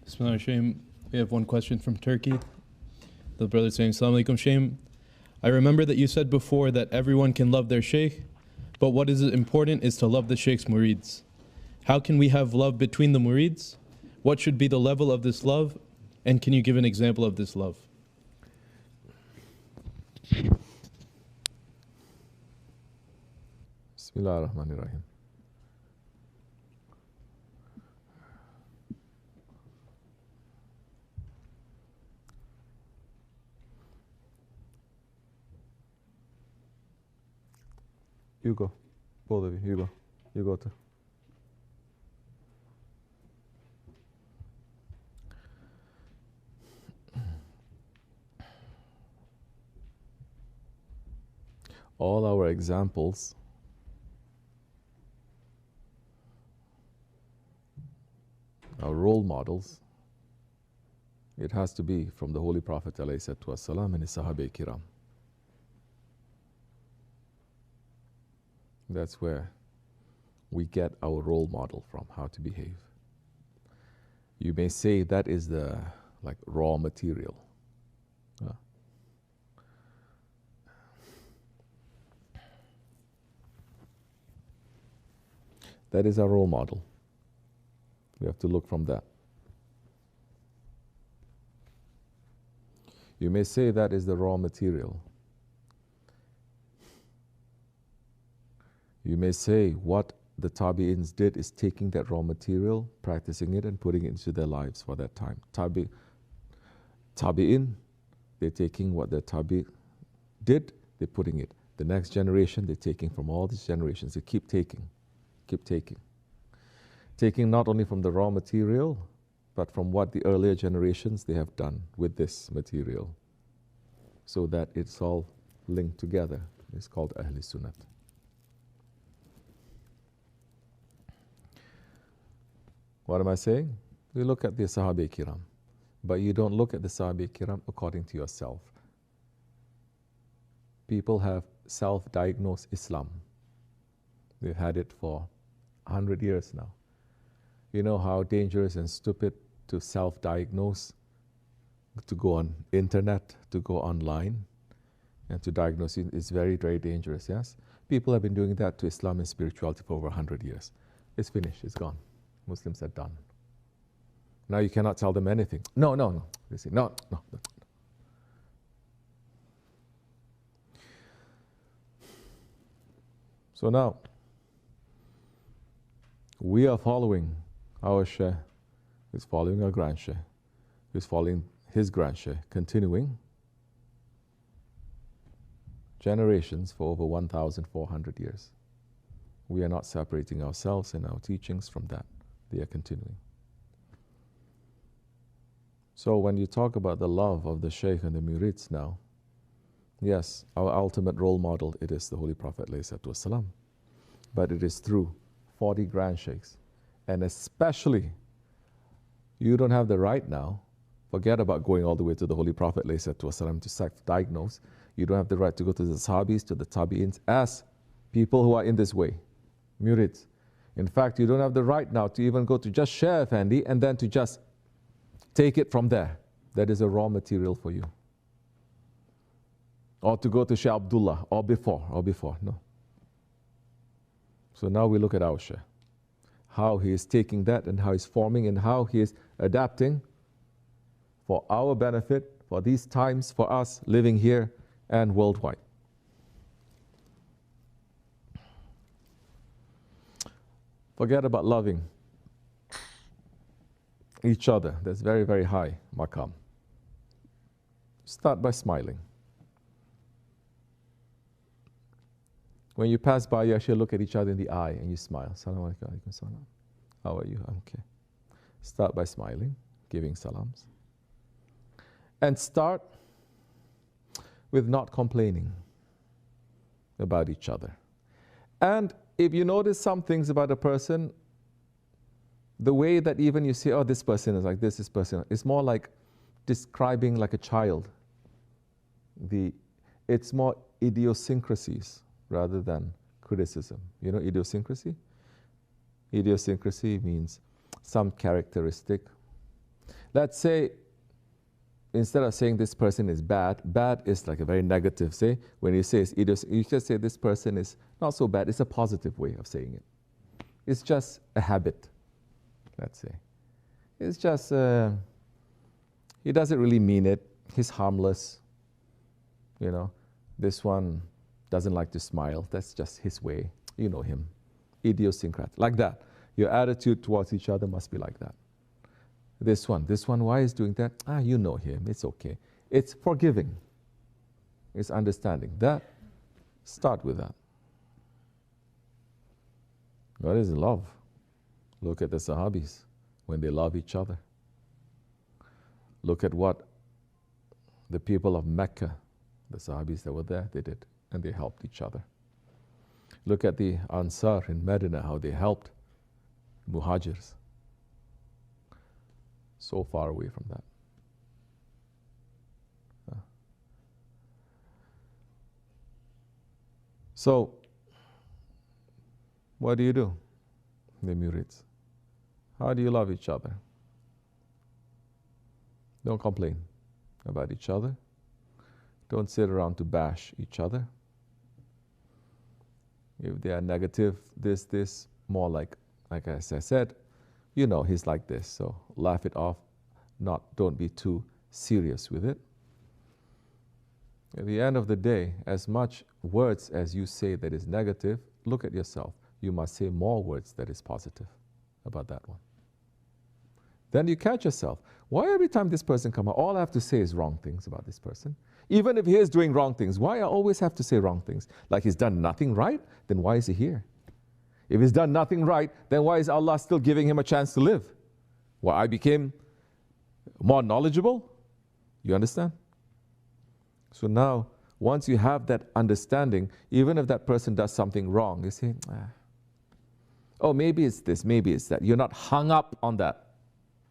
Bismillahirrahmanirrahim. We have one question from Turkey. The brother saying, Assalamu alaikum, Shaykh. I remember that you said before that everyone can love their Shaykh, but what is important is to love the Shaykh's murids. How can we have love between the murids? What should be the level of this love? And can you give an example of this love? Bismillah ar-Rahman ar-Rahim. You go. Both of you. You go. You go too. All our examples our role models, it has to be from the Holy Prophet ﷺ and his Sahaba Kiram. That's where we get our role model from, how to behave. You may say that is the raw material. That is our role model. We have to look from that. You may say that is the raw material. You may say what the Tabi'ins did is taking that raw material, practicing it, and putting it into their lives for that time. Tabi'in, they're taking what the Tabi' did, they're putting it. The next generation, they're taking from all these generations. They keep taking. Taking not only from the raw material, but from what the earlier generations they have done with this material, so that it's all linked together. It's called Ahl Sunnat. What am I saying? You look at the Sahaba Kiram, but you don't look at the Sahaba Kiram according to yourself. People have self-diagnosed Islam. They've had it for 100 years now. You know how dangerous and stupid to self-diagnose, to go on internet, to go online, and to diagnose it is very, very dangerous, yes? People have been doing that to Islam and spirituality for over 100 years. It's finished, it's gone. Muslims are done. Now you cannot tell them anything. No. They say, no. So now, we are following our Shaykh, who's following our Grand Shaykh, who's following his Grand Shaykh, continuing generations for over 1,400 years. We are not separating ourselves and our teachings from that. They are continuing. So when you talk about the love of the Shaykh and the Murids now, yes, our ultimate role model, it is the Holy Prophet ﷺ, but it is through 40 Grand Shaykhs. And especially, you don't have the right now, forget about going all the way to the Holy Prophet ﷺ to self-diagnose. You don't have the right to go to the Sahabis, to the Tabi'ins, as people who are in this way, Murids. In fact, you don't have the right now to even go to just Shaykh Effendi and then to just take it from there. That is a raw material for you. Or to go to Shaykh Abdullah, or before, no. So now we look at our Shaykh, how he is taking that and how he's forming and how he is adapting for our benefit, for these times, for us living here and worldwide. Forget about loving each other. That's very, very high maqam. Start by smiling. When you pass by, you actually look at each other in the eye and you smile. Assalamu alaikum, alaikum salam. How are you? I'm okay. Start by smiling, giving salams. And start with not complaining about each other. And if you notice some things about a person, the way that even you say, oh, this person is like this person, it's more like describing like a child. It's more idiosyncrasies rather than criticism. You know idiosyncrasy? Idiosyncrasy means some characteristic. let's say, instead of saying this person is bad, bad is like a very negative, say, when you say it's you just say this person is not so bad. It's a positive way of saying it. It's just a habit, let's say. It's just, he doesn't really mean it. He's harmless. You know, this one doesn't like to smile. That's just his way. You know him. Idiosyncratic. Like that. Your attitude towards each other must be like that. This one, why is doing that? You know him. It's okay. It's forgiving. It's understanding. That, start with that. What is love? Look at the Sahabis when they love each other. Look at what the people of Mecca, the Sahabis that were there, they did, and they helped each other. Look at the Ansar in Medina, how they helped Muhajirs. So far away from that. So, what do? The Murids. How do you love each other? Don't complain about each other. Don't sit around to bash each other. If they are negative, this, more like as I said, you know he's like this, so laugh it off. Don't be too serious with it. At the end of the day, as much words as you say that is negative, look at yourself. You must say more words that is positive about that one. Then you catch yourself. Why every time this person comes out, all I have to say is wrong things about this person? Even if he is doing wrong things, why I always have to say wrong things? Like he's done nothing right, then why is he here? If he's done nothing right, then why is Allah still giving him a chance to live? Well, I became more knowledgeable? You understand? So now, once you have that understanding, even if that person does something wrong, you say, oh, maybe it's this, maybe it's that. You're not hung up on that.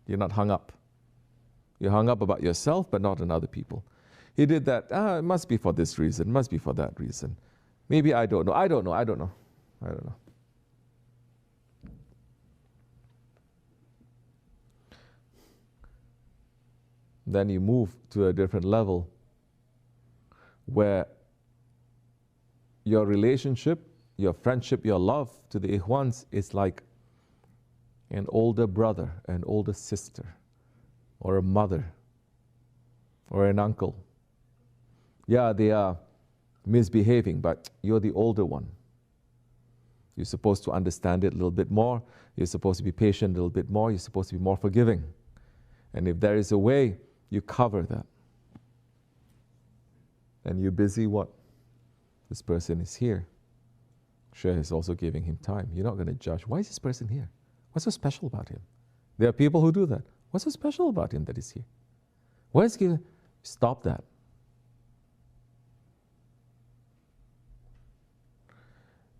You're not hung up. You're hung up about yourself, but not on other people. He did that. It must be for this reason, must be for that reason. Maybe I don't know. I don't know. Then you move to a different level where your relationship, your friendship, your love to the Ikhwans is like an older brother, an older sister, or a mother, or an uncle. Yeah, they are misbehaving, but you're the older one. You're supposed to understand it a little bit more. You're supposed to be patient a little bit more. You're supposed to be more forgiving. And if there is a way, you cover that. And you're busy what? This person is here. Shaykh is also giving him time. You're not going to judge. Why is this person here? What's so special about him? There are people who do that. What's so special about him that he's here? Why is he? Stop that.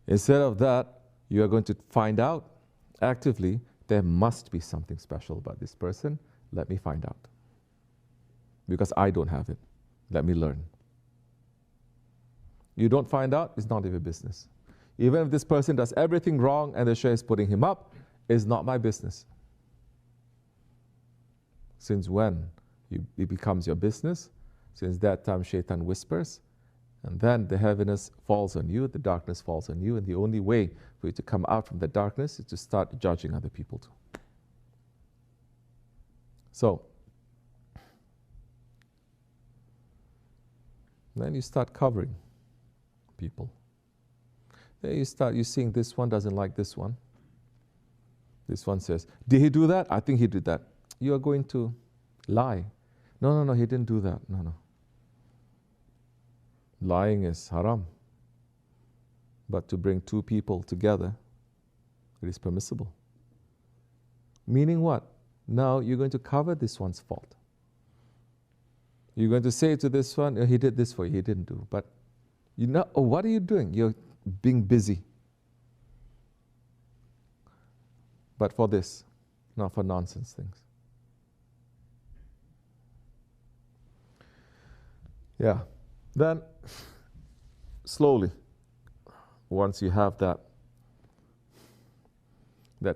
Instead of that, you are going to find out actively, there must be something special about this person. Let me find out. Because I don't have it. Let me learn. You don't find out, it's none of your business. Even if this person does everything wrong and the Shaykh is putting him up, it's not my business. Since when it becomes your business? Since that time Shaitan whispers, and then the heaviness falls on you, the darkness falls on you, and the only way for you to come out from the darkness is to start judging other people too. So, then you start covering people. Then you're seeing this one doesn't like this one. This one says, did he do that? I think he did that. You are going to lie. No, he didn't do that. No. Lying is haram. But to bring two people together, it is permissible. Meaning what? Now you're going to cover this one's fault. You're going to say to this one, oh, he did this for you, he didn't do. But you know, oh, what are you doing? You're being busy. But for this, not for nonsense things. Yeah. Then, slowly, once you have that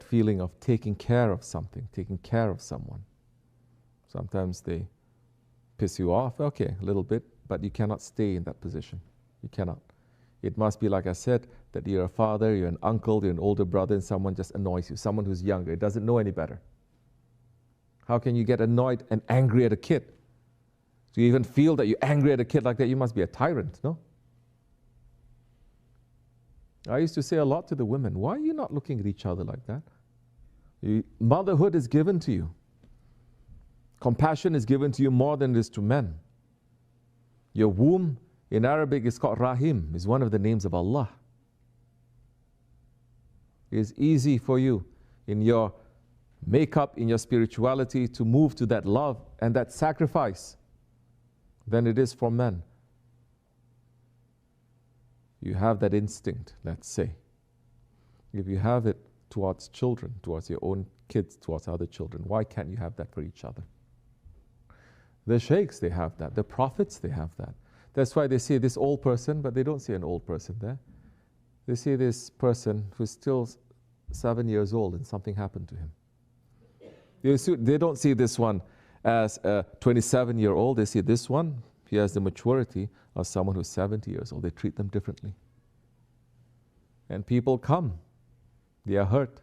feeling of taking care of something, taking care of someone, Sometimes they piss you off, okay, a little bit, but you cannot stay in that position. You cannot. It must be, like I said, that you're a father, you're an uncle, you're an older brother, and someone just annoys you, someone who's younger, doesn't know any better. How can you get annoyed and angry at a kid? Do you even feel that you're angry at a kid like that? You must be a tyrant, no? I used to say a lot to the women, why are you not looking at each other like that? Motherhood is given to you. Compassion is given to you more than it is to men. Your womb, in Arabic, is called Rahim, is one of the names of Allah. It is easy for you in your makeup, in your spirituality, to move to that love and that sacrifice than it is for men. You have that instinct, let's say. If you have it towards children, towards your own kids, towards other children, why can't you have that for each other? The sheikhs, they have that. The prophets, they have that. That's why they say this old person, but they don't say an old person there. They say this person who's still 7 years old and something happened to him. They don't see this one as a 27-year-old. They see this one, he has the maturity of someone who's 70 years old. They treat them differently. And people come. They are hurt.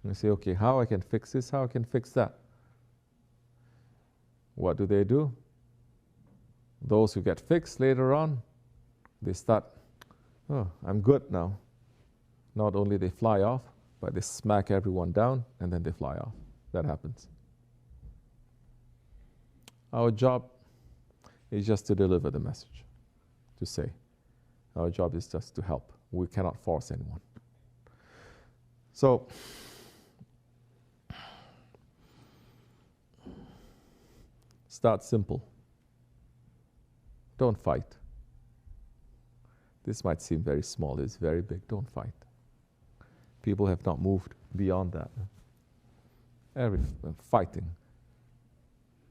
And they say, okay, how I can fix this? How I can fix that? What do? Those who get fixed later on, they start, oh, I'm good now. Not only they fly off, but they smack everyone down and then they fly off. That happens. Our job is just to deliver the message, to say. Our job is just to help. We cannot force anyone. So, start simple. Don't fight. This might seem very small, it's very big. Don't fight. People have not moved beyond that. Fighting.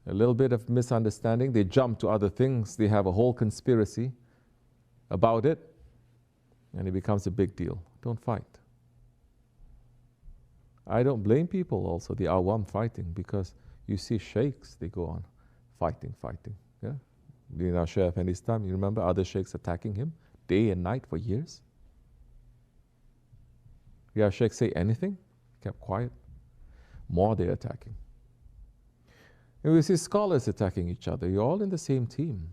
A little bit of misunderstanding, they jump to other things, they have a whole conspiracy about it, and it becomes a big deal. Don't fight. I don't blame people also, the awam fighting, because you see sheikhs, they go on fighting. Yeah? You know, Shaykh Effendi's time, you remember other sheikhs attacking him day and night for years? Yeah, Shaykh say anything? Kept quiet. More they're attacking. And we see scholars attacking each other. You're all in the same team.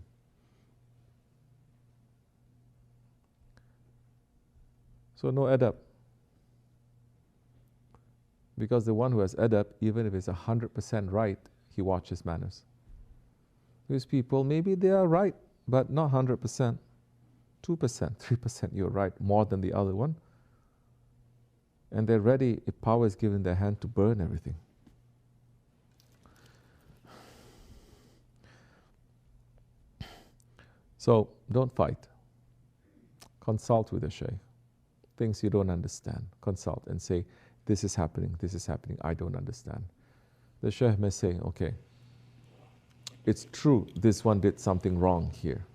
So no adab. Because the one who has adab, even if it's 100% right, he watches manners. These people, maybe they are right, but not 100%. 2%, 3% you're right, more than the other one. And they're ready, if power is given in their hand, to burn everything. So don't fight. Consult with the shaykh. Things you don't understand, consult and say, this is happening, I don't understand. The shaykh may say, okay, it's true this one did something wrong here.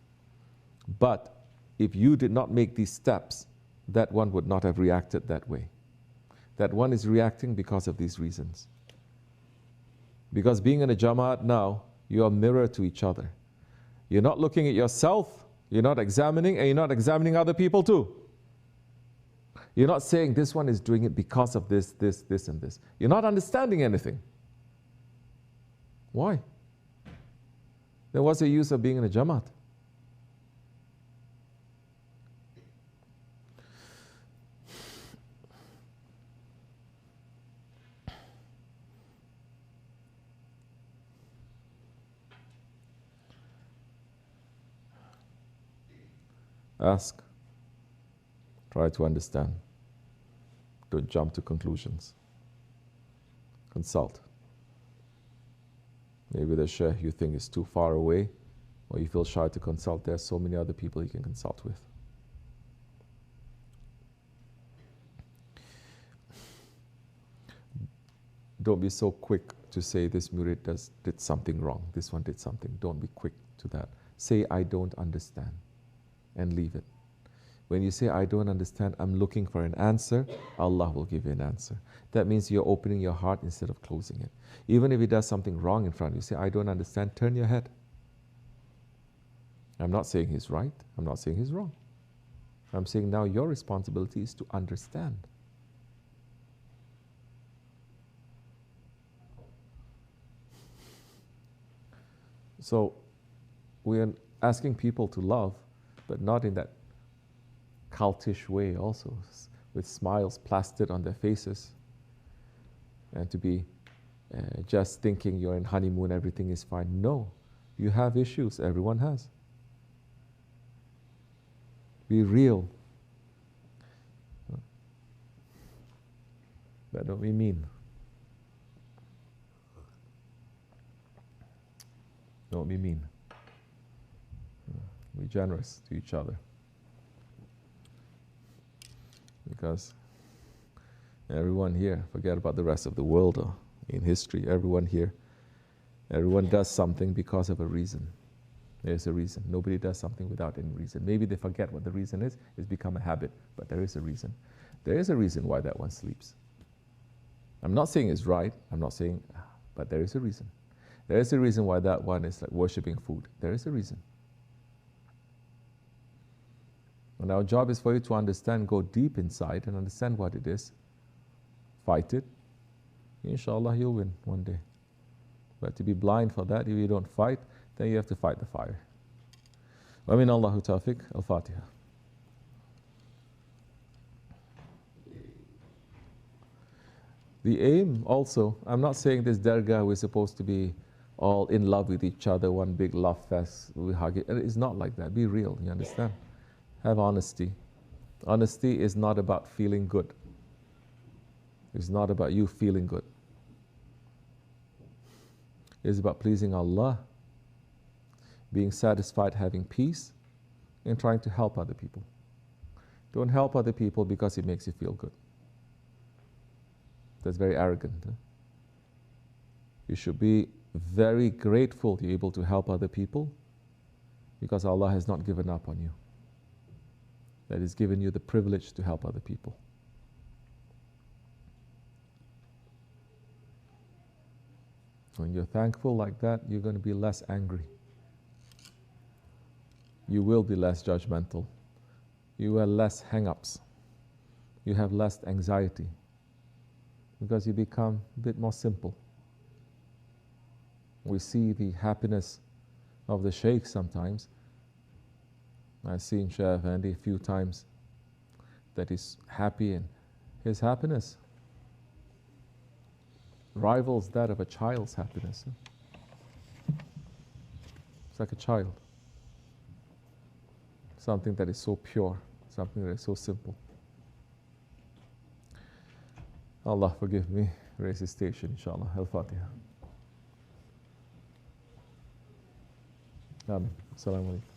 But if you did not make these steps, that one would not have reacted that way. That one is reacting because of these reasons. Because being in a Jamaat now, you are mirror to each other. You're not looking at yourself, you're not examining, and you're not examining other people too. You're not saying this one is doing it because of this, and this. You're not understanding anything. Why? Then what's the use of being in a Jamaat? Ask. Try to understand. Don't jump to conclusions. Consult. Maybe the shaykh you think is too far away, or you feel shy to consult. There are so many other people you can consult with. Don't be so quick to say this murid did something wrong, this one did something. Don't be quick to that. Say, I don't understand, and leave it. When you say, I don't understand, I'm looking for an answer, Allah will give you an answer. That means you're opening your heart instead of closing it. Even if he does something wrong in front of you, say, I don't understand, turn your head. I'm not saying he's right, I'm not saying he's wrong. I'm saying now your responsibility is to understand. So we are asking people to love, but not in that cultish way also, with smiles plastered on their faces, and to be just thinking you're in honeymoon, everything is fine. No, you have issues, everyone has. Be real. That don't we mean. Don't be mean. Be generous to each other. Because everyone here, forget about the rest of the world or in history, everyone here, everyone does something because of a reason. There's a reason. Nobody does something without any reason. Maybe they forget what the reason is. It's become a habit, but there is a reason. There is a reason why that one sleeps. I'm not saying it's right. I'm not saying, but there is a reason. There is a reason why that one is like worshipping food. There is a reason. And our job is for you to understand, go deep inside and understand what it is. Fight it. Inshallah, you'll win one day. But to be blind for that, if you don't fight, then you have to fight the fire. Wa min Allahu tawfiq. Al-Fatiha. The aim also, I'm not saying this dargah we're supposed to be all in love with each other, one big love fest, we hug it. It's not like that. Be real, you understand? Have honesty. Honesty is not about feeling good. It's not about you feeling good. It's about pleasing Allah, being satisfied, having peace, and trying to help other people. Don't help other people because it makes you feel good. That's very arrogant. Huh? You should be very grateful you're able to help other people because Allah has not given up on you. That He's given you the privilege to help other people. When you're thankful like that, you're going to be less angry. You will be less judgmental. You have less hang-ups. You have less anxiety because you become a bit more simple. We see the happiness of the Shaykh sometimes. I've seen Shaykh Andy a few times that he's happy, and his happiness rivals that of a child's happiness. It's like a child. Something that is so pure, something that is so simple. Allah forgive me. Raise his station, inshallah. Al-Fatiha. Amen. Assalamu alaikum.